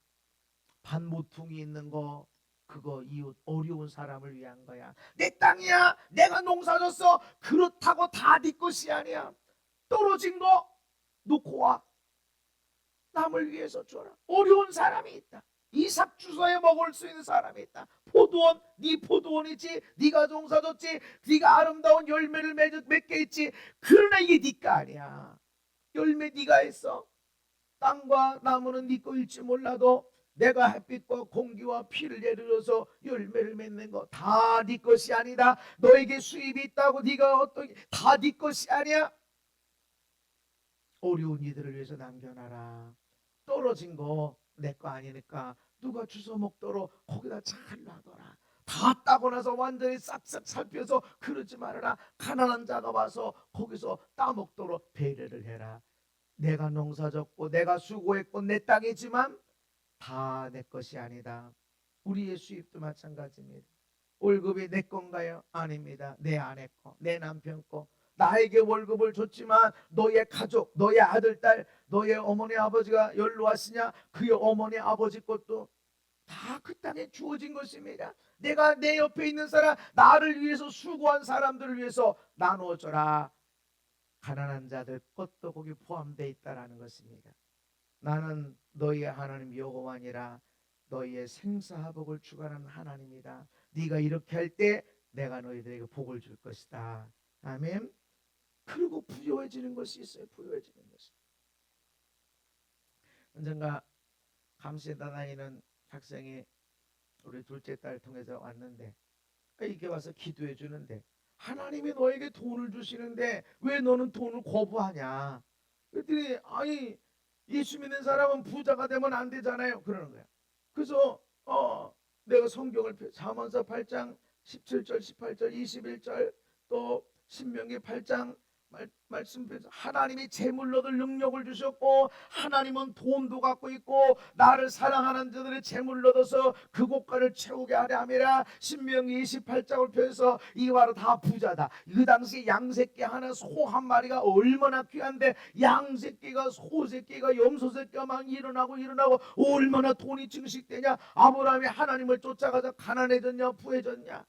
반모퉁이 있는 거 그거 이웃 어려운 사람을 위한 거야. 내 땅이야, 내가 농사졌어. 그렇다고 다 네 것이 아니야. 떨어진 거 놓고 와. 남을 위해서 줘라. 어려운 사람이 있다. 이삭 주서에 먹을 수 있는 사람이 있다. 포도원, 네 포도원이지. 네가 농사졌지. 네가 아름다운 열매를 맺게 있지. 그러나 이게 네가 아니야. 열매 네가 했어. 땅과 나무는 네 거일지 몰라도 내가 햇빛과 공기와 피를 내려줘서 열매를 맺는 거 다 네 것이 아니다. 너에게 수입이 있다고 네가 어떤 다 네 것이 아니야. 어려운 이들을 위해서 남겨놔라. 떨어진 거 내 거 아니니까 누가 주워 먹도록 거기다 잘 놔둬라. 다 따고 나서 완전히 싹싹 살펴서 그러지 말아라. 가난한 자가 와서 거기서 따먹도록 배려를 해라. 내가 농사졌고 내가 수고했고 내 땅이지만 다 내 것이 아니다. 우리의 수입도 마찬가지입니다. 월급이 내 건가요? 아닙니다. 내 아내 거, 내 남편 거. 나에게 월급을 줬지만 너의 가족, 너의 아들, 딸, 너의 어머니, 아버지가 연로하시냐? 그의 어머니, 아버지 것도 다 그 땅에 주어진 것입니다. 내가 내 옆에 있는 사람, 나를 위해서 수고한 사람들을 위해서 나누어줘라. 가난한 자들 것도 거기 포함되어 있다라는 것입니다. 나는 너희의 하나님 여호와니라. 너희의 생사화복을 주관하는 하나님이다. 네가 이렇게 할 때 내가 너희들에게 복을 줄 것이다. 아멘. 그리고 부유해지는 것이 있어요. 부유해지는 것이. 언젠가 감시에 다니는 학생이 우리 둘째 딸 통해서 왔는데, 이렇게 와서 기도해 주는데, 하나님이 너에게 돈을 주시는데 왜 너는 돈을 거부하냐? 그랬더니 아니 예수 믿는 사람은 부자가 되면 안 되잖아요. 그러는 거야. 그래서 내가 성경을 잠언서 8장 17절 18절 21절 또 신명기 8장 말씀드려서 하나님이 재물로 얻을 능력을 주셨고 하나님은 돈도 갖고 있고 나를 사랑하는 자들의 재물로 얻어서 그 곳간을 채우게 하려 함이라. 신명기 28장을 펴서 이와로 다 부자다. 그 당시 양새끼 하나 소 한 마리가 얼마나 귀한데 양새끼가 소새끼가 염소새끼가 막 일어나고 얼마나 돈이 증식되냐. 아브라함이 하나님을 쫓아가서 가난해졌냐 부해졌냐.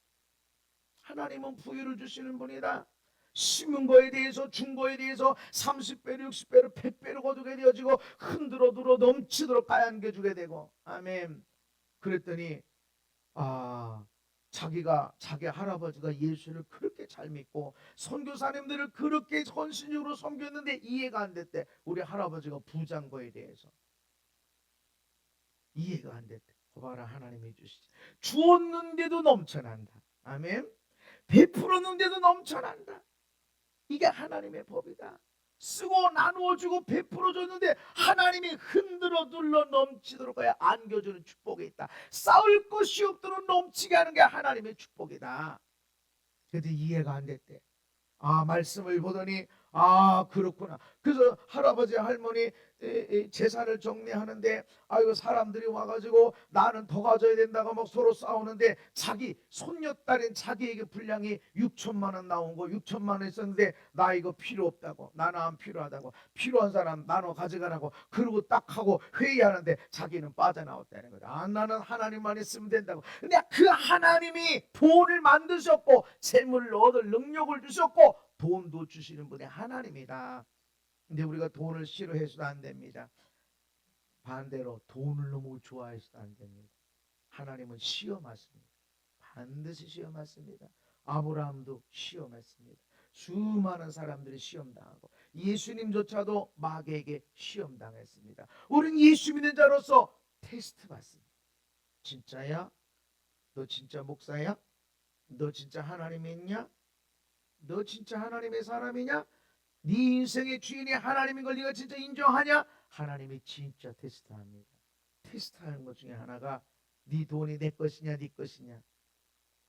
하나님은 부유를 주시는 분이다. 심은 거에 대해서 준 거에 대해서 30배로 60배로 100배로 거두게 되어지고 흔들어 들어 넘치도록 가양게 주게 되고. 아멘. 그랬더니 자기 할아버지가 예수를 그렇게 잘 믿고 선교사님들을 그렇게 헌신적으로 섬겼는데 이해가 안 됐대. 우리 할아버지가 부자인 거에 대해서 이해가 안 됐대. 봐라, 하나님이 주시지. 주었는데도 넘쳐난다. 아멘. 베풀었는데도 넘쳐난다. 이게 하나님의 법이다. 쓰고 나누어주고 베풀어줬는데 하나님이 흔들어 눌러 넘치도록 안겨주는 축복이 있다. 쌓을 것이 없도록 넘치게 하는 게 하나님의 축복이다. 그런데 이해가 안 됐대. 말씀을 보더니 그렇구나. 그래서 할아버지 할머니 재산을 정리하는데 아이고 사람들이 와가지고 나는 더 가져야 된다고 막 서로 싸우는데 자기 손녀딸인 자기에게 분량이 6천만 원 나온 거 6천만 원 있었는데 나 이거 필요 없다고 나는 안 필요하다고 필요한 사람 나눠 가져가라고 그러고 딱 하고 회의하는데 자기는 빠져나왔다는 거다. 나는 하나님만 있으면 된다고. 근데 그 하나님이 돈을 만드셨고 재물을 얻을 능력을 주셨고 돈도 주시는 분이 하나님이다. 근데 우리가 돈을 싫어해서도 안 됩니다. 반대로 돈을 너무 좋아해서도 안 됩니다. 하나님은 시험하십니다. 반드시 시험하십니다. 아브라함도 시험했습니다. 수많은 사람들이 시험당하고 예수님조차도 마귀에게 시험당했습니다. 우리는 예수 믿는 자로서 테스트 받습니다. 진짜야? 너 진짜 목사야? 너 진짜 하나님 믿냐? 너 진짜 하나님의 사람이냐? 네 인생의 주인이 하나님인 걸 네가 진짜 인정하냐? 하나님이 진짜 테스트합니다. 테스트하는 것 중에 하나가 네 돈이 내 것이냐 네 것이냐.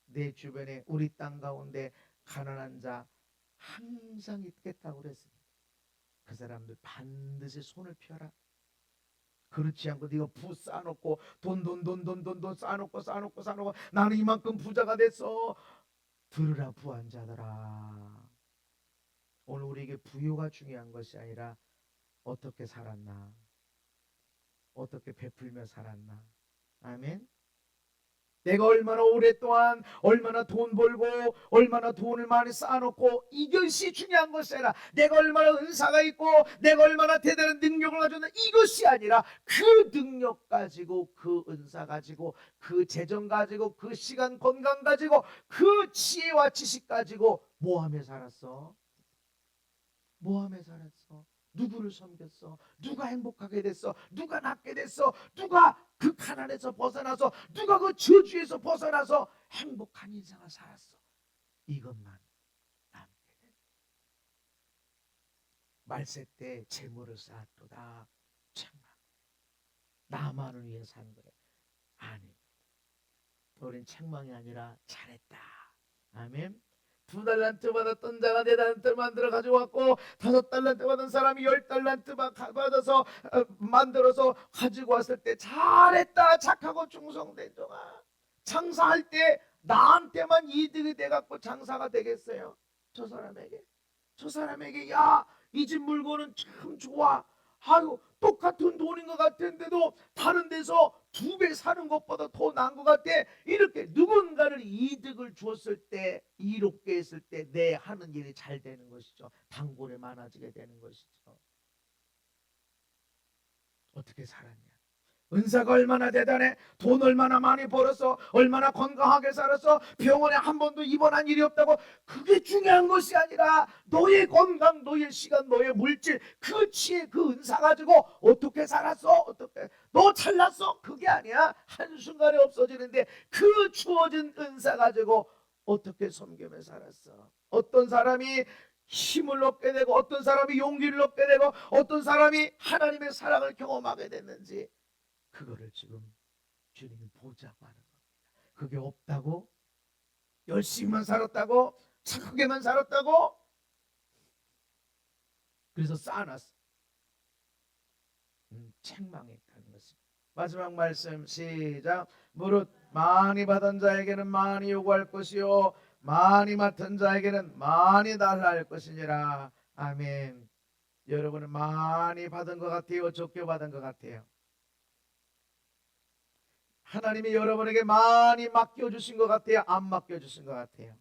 내 주변에 우리 땅 가운데 가난한 자 항상 있겠다고 그랬습니다. 그 사람들 반드시 손을 펴라. 그렇지 않고 네가 부 쌓아놓고 돈 쌓아놓고 나는 이만큼 부자가 됐어. 들으라 부한 자들아. 오늘 우리에게 부유가 중요한 것이 아니라 어떻게 살았나, 어떻게 베풀며 살았나. 아멘. 내가 얼마나 오랫동안 얼마나 돈 벌고 얼마나 돈을 많이 쌓아놓고 이것이 중요한 것이 아니라 내가 얼마나 은사가 있고 내가 얼마나 대단한 능력을 가졌나 이것이 아니라 그 능력 가지고 그 은사 가지고 그 재정 가지고 그 시간 건강 가지고 그 지혜와 지식 가지고 뭐하며 살았어? 뭐하며 살았어? 누구를 섬겼어? 누가 행복하게 됐어? 누가 낫게 됐어? 누가 그 가난에서 벗어나서 누가 그 저주에서 벗어나서 행복한 인생을 살았어? 이것만 남게 돼. 말세 때 재물을 쌓았도다 책망. 나만을 위해 산 거래. 아니, 우린 책망이 아니라 잘했다. 아멘. 2달란트 받았던 자가 4달란트를 만들어 가져왔고 5달란트 받은 사람이 10달란트 받아서 만들어서 가지고 왔을 때 잘했다 착하고 충성된 종아. 장사할 때 나한테만 이득이 돼갖고 장사가 되겠어요? 저 사람에게 야 이 집 물건은 참 좋아. 아유 똑같은 돈인 것 같은데도 다른 데서 2배 사는 것보다 더 나은 것 같아. 이렇게 누군가를 이득을 주었을 때 이롭게 했을 때 내 하는 일이 잘 되는 것이죠. 단골이 많아지게 되는 것이죠. 어떻게 살았냐? 은사가 얼마나 대단해? 돈 얼마나 많이 벌어서 얼마나 건강하게 살아서 병원에 한 번도 입원한 일이 없다고. 그게 중요한 것이 아니라 너의 건강, 너의 시간, 너의 물질, 그 지혜, 그 은사 가지고 어떻게 살았어? 어떻게 너 잘났어? 그게 아니야. 한순간에 없어지는데 그 주어진 은사 가지고 어떻게 섬기며 살았어? 어떤 사람이 힘을 얻게 되고 어떤 사람이 용기를 얻게 되고 어떤 사람이 하나님의 사랑을 경험하게 됐는지 그거를 지금 주님이 보자고 하는 겁니다. 그게 없다고? 열심히만 살았다고? 착하게만 살았다고? 그래서 쌓아놨어. 책망했다는 것입니다. 마지막 말씀 시작. 무릇 많이 받은 자에게는 많이 요구할 것이요 많이 맡은 자에게는 많이 달라 할 것이니라. 아멘. 여러분은 많이 받은 것 같아요? 적게 받은 것 같아요? 하나님이 여러분에게 많이 맡겨주신 것 같아요? 안 맡겨주신 것 같아요?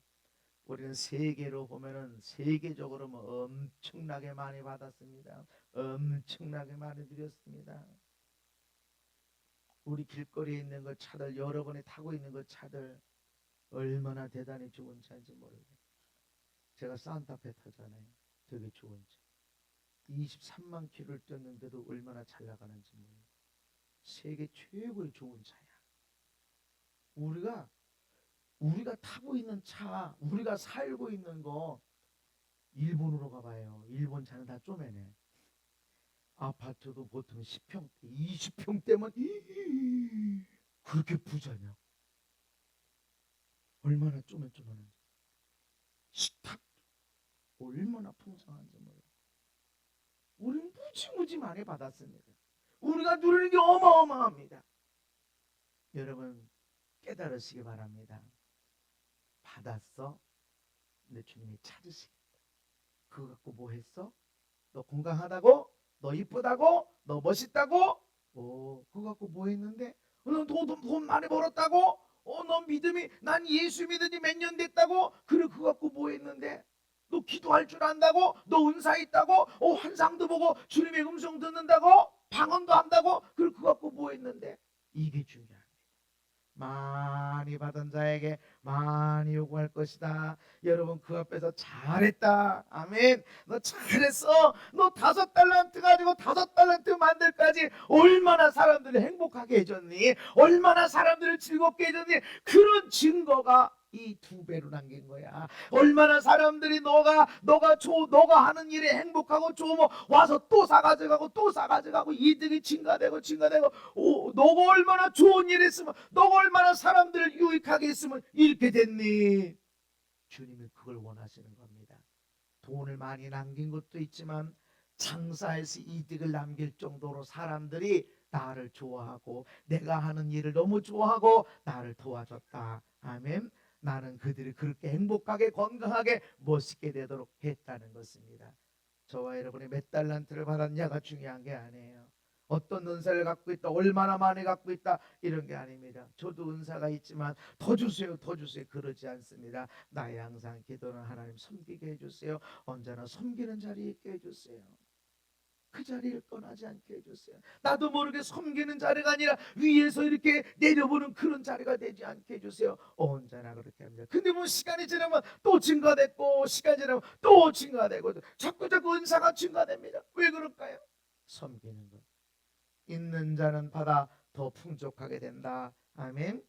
우리는 세계로 보면은 세계적으로 뭐 엄청나게 많이 받았습니다. 엄청나게 많이 드렸습니다. 우리 길거리에 있는 그 차들, 여러분이 타고 있는 그 차들 얼마나 대단히 좋은 차인지 모르겠어요. 제가 산타페 타잖아요. 되게 좋은 차. 23만 킬로를 뛰었는데도 얼마나 잘 나가는지 모르겠어요. 세계 최고의 좋은 차야. 우리가 타고 있는 차, 우리가 살고 있는 거 일본으로 가봐요. 일본 차는 다 쪼매네. 아파트도 보통 10평대, 20평대면 그렇게 부자냐? 얼마나 쪼매쪼매한지. 식탁도 얼마나 풍성한지 몰라. 우리는 무지무지 많이 받았습니다. 우리가 누리는 게 어마어마합니다. 여러분 깨달으시기 바랍니다. 받았어? 근데 주님이 찾으시겠다. 그거 갖고 뭐 했어? 너 건강하다고? 너 이쁘다고? 너 멋있다고? 그거 갖고 뭐 했는데? 너 돈 많이 벌었다고? 너 믿음이 난 예수 믿은 지 몇 년 됐다고? 그래 그거 갖고 뭐 했는데? 너 기도할 줄 안다고? 너 은사 있다고? 환상도 보고 주님의 음성 듣는다고? 방언도 한다고? 그래 그거 갖고 뭐 했는데? 이게 중요합니다. 많이 받은 자에게 많이 요구할 것이다. 여러분 그 앞에서 잘했다. 아멘. 너 잘했어. 너 5달란트 가지고 5달란트 만들까지 얼마나 사람들을 행복하게 해줬니? 얼마나 사람들을 즐겁게 해줬니? 그런 증거가 이 2배로 남긴 거야. 얼마나 사람들이 너가 하는 일에 행복하고 좋으면 와서 또 사가져가고 또 사가져가고 이득이 증가되고 너가 얼마나 좋은 일 했으면 너가 얼마나 사람들을 유익하게 했으면 이렇게 됐니? 주님이 그걸 원하시는 겁니다. 돈을 많이 남긴 것도 있지만 장사해서 이득을 남길 정도로 사람들이 나를 좋아하고 내가 하는 일을 너무 좋아하고 나를 도와줬다. 아멘. 나는 그들이 그렇게 행복하게 건강하게 멋있게 되도록 했다는 것입니다. 저와 여러분이 몇 달란트를 받았냐가 중요한 게 아니에요. 어떤 은사를 갖고 있다, 얼마나 많이 갖고 있다 이런 게 아닙니다. 저도 은사가 있지만 더 주세요 더 주세요 그러지 않습니다. 나의 항상 기도는 하나님 섬기게 해주세요. 언제나 섬기는 자리에 있게 해주세요. 그 자리를 떠나지 않게 해주세요. 나도 모르게 섬기는 자리가 아니라 위에서 이렇게 내려보는 그런 자리가 되지 않게 해주세요. 언제나 그렇게 합니다. 근데 뭐 시간이 지나면 또 증가됐고 시간이 지나면 또 증가되고 자꾸 은사가 증가됩니다. 왜 그럴까요? 섬기는 것. 있는 자는 받아 더 풍족하게 된다. 아멘.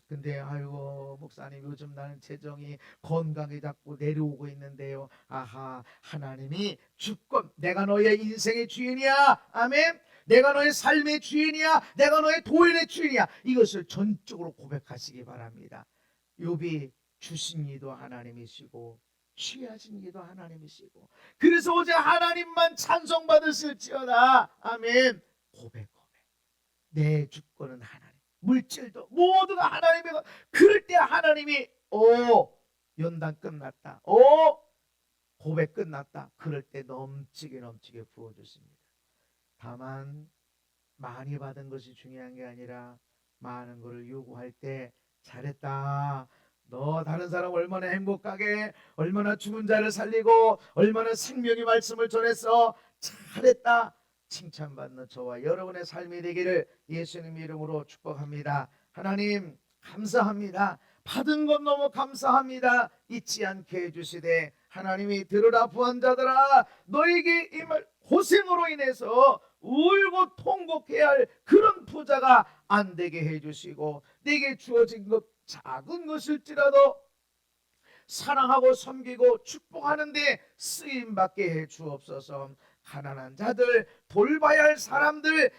근데 아이고 목사님 요즘 나는 재정이 건강이 자꾸 내려오고 있는데요. 아하, 하나님이 주권, 내가 너의 인생의 주인이야. 아멘. 내가 너의 삶의 주인이야. 내가 너의 도인의 주인이야. 이것을 전적으로 고백하시기 바랍니다. 욥이 주신 이도 하나님이시고 취하신 이도 하나님이시고 그래서 오직 하나님만 찬송받으실지어다. 아멘. 고백. 내 주권은 하나님. 물질도 모두가 하나님의 것. 그럴 때 하나님이 연단 끝났다. 고백 끝났다. 그럴 때 넘치게 부어주십니다. 다만 많이 받은 것이 중요한 게 아니라 많은 것을 요구할 때 잘했다. 너 다른 사람 얼마나 행복하게 얼마나 죽은 자를 살리고 얼마나 생명의 말씀을 전했어. 잘했다. 칭찬받는 저와 여러분의 삶이 되기를 예수님 이름으로 축복합니다. 하나님 감사합니다. 받은 것 너무 감사합니다. 잊지 않게 해주시되 하나님이 들으라 부한자들아 너에게 임할 고생으로 인해서 울고 통곡해야 할 그런 부자가 안 되게 해주시고 내게 주어진 것 작은 것일지라도 사랑하고 섬기고 축복하는데 쓰임받게 해 주옵소서. 가난한 자들 돌봐야 할 사람들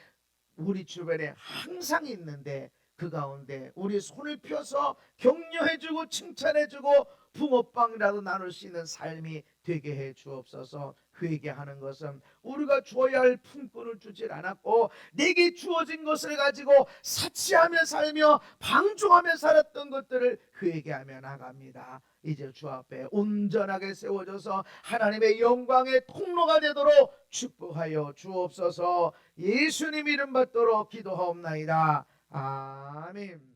우리 주변에 항상 있는데 그 가운데 우리 손을 펴서 격려해주고 칭찬해주고 붕어빵이라도 나눌 수 있는 삶이 되게 해 주옵소서. 회개하는 것은 우리가 주어야 할 품꾼을 주질 않았고 내게 주어진 것을 가지고 사치하며 살며 방종하며 살았던 것들을 회개하며 나갑니다. 이제 주 앞에 온전하게 세워져서 하나님의 영광의 통로가 되도록 축복하여 주옵소서. 예수님 이름 받도록 기도하옵나이다. 아멘.